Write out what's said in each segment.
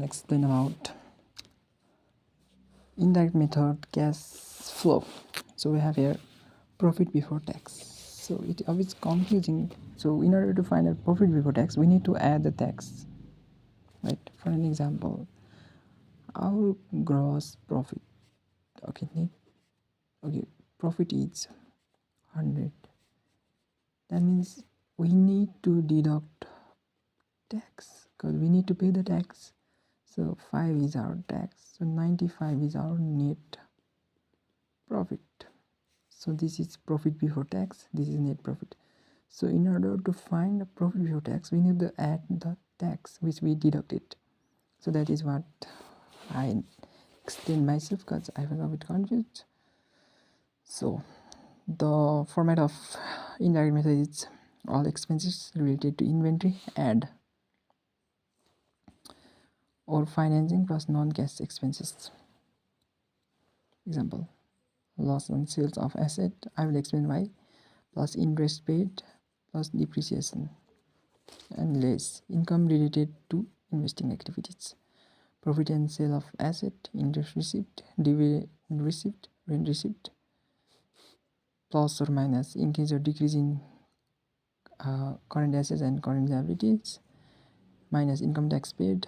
gonna explain about indirect method cash flow. So we have here profit before tax. So it always confusing. So in order to find out profit before tax, we need to add the tax, right? For an example, our gross profit, okay, profit is 100. That means we need to deduct tax because we need to pay the tax. So 5 is our tax, so 95 is our net profit. So this is profit before tax, this is net profit. So in order to find the profit before tax, we need to add the tax which we deducted. So that is what I explained myself because I was a bit confused. So the format of indirect method is all expenses related to inventory add or financing plus non-cash expenses. Example, loss on sales of asset, I will explain why, plus interest paid plus depreciation, and less income related to investing activities, profit and sale of asset, interest received, dividend received, rent received, plus or minus increase or decrease in current assets and current liabilities, minus income tax paid,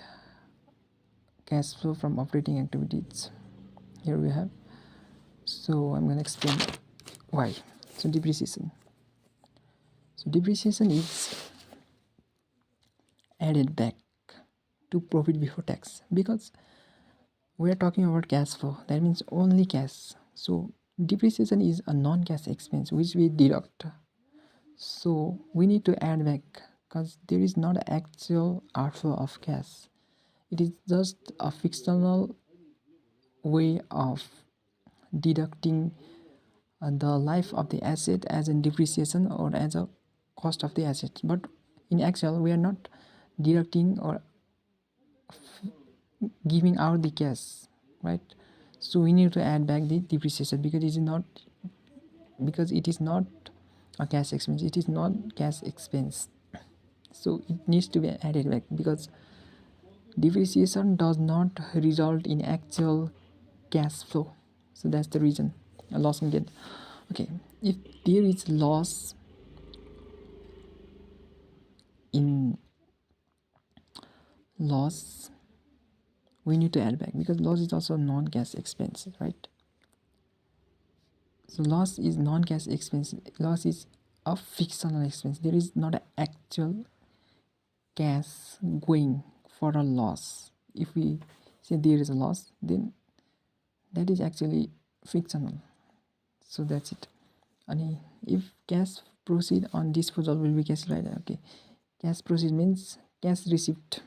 cash flow from operating activities. Here we have. So I'm going to explain why. So depreciation. So depreciation is added back to profit before tax because we are talking about cash flow. That means only cash. So depreciation is a non-cash expense which we deduct. So we need to add back because there is not an actual outflow of cash. It is just a fictional way of deducting the life of the asset as in depreciation or as a cost of the asset. But in actual, we are not deducting or giving out the cash, right? So we need to add back the depreciation because it is not a cash expense. It is not cash expense. So it needs to be added back because depreciation does not result in actual cash flow. So that's the reason a loss and gain. Okay, if there is loss we need to add back because loss is also non-cash expense, right? So loss is non-cash expense. Loss is a fictional expense. There is not an actual cash going for a loss. If we say there is a loss, then that is actually fictional. So that's it. And if cash proceed on disposal will be cash right? Okay, cash proceed means cash received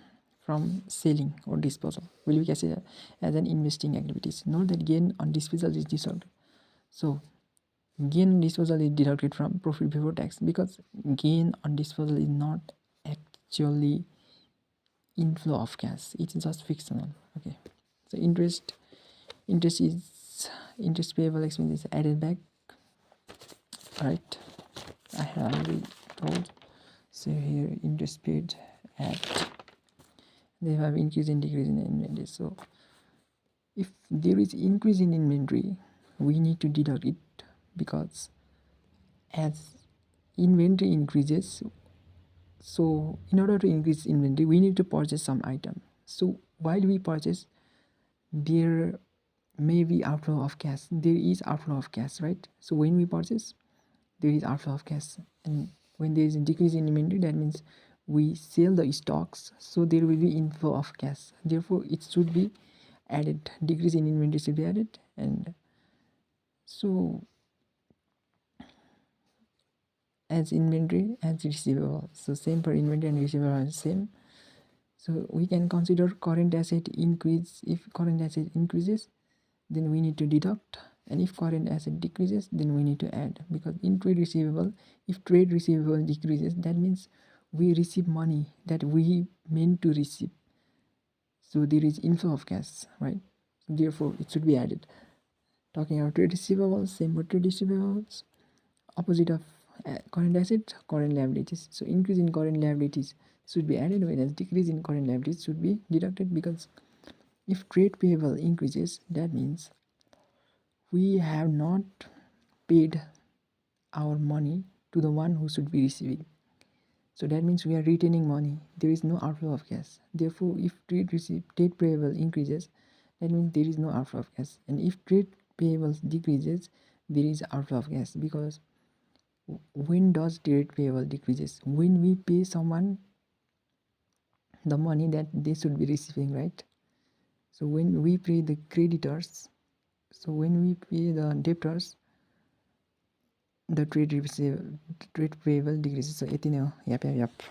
from selling or disposal will be considered as an investing activities. Note that gain on disposal is deducted. So gain on disposal is deducted from profit before tax because gain on disposal is not actually inflow of cash. It is just fictional. Okay. So interest payable expense is added back. Right. I have already told. So here interest paid at they have increase and decrease in inventory. So if there is increase in inventory, we need to deduct it because as inventory increases, so in order to increase inventory, we need to purchase some item. So while we purchase, there may be outflow of cash. There is outflow of cash, right? So when we purchase, there is outflow of cash, and when there is a decrease in inventory, that means we sell the stocks, so there will be inflow of cash. Therefore it should be added. Decrease in inventory should be added. And so as inventory as receivable, so same for inventory and receivable are same. So we can consider current asset increase. If current asset increases, then we need to deduct, and if current asset decreases, then we need to add. Because in trade receivable, if trade receivable decreases, that means we receive money that we meant to receive, so there is inflow of cash, right? Therefore it should be added. Talking about trade receivables, same for trade receivables, opposite of current assets, current liabilities. So increase in current liabilities, should be added, whereas decrease in current liabilities should be deducted, because if trade payable increases, that means we have not paid our money to the one who should be receiving. So that means we are retaining money. There is no outflow of cash. Therefore, if trade payable increases, that means there is no outflow of cash. And if trade payables decreases, there is outflow of cash. Because when does trade payable decreases? When we pay someone the money that they should be receiving, right? So when we pay the creditors, so when we pay the debtors, the trade payable decreases. So यति नै हो. Yep.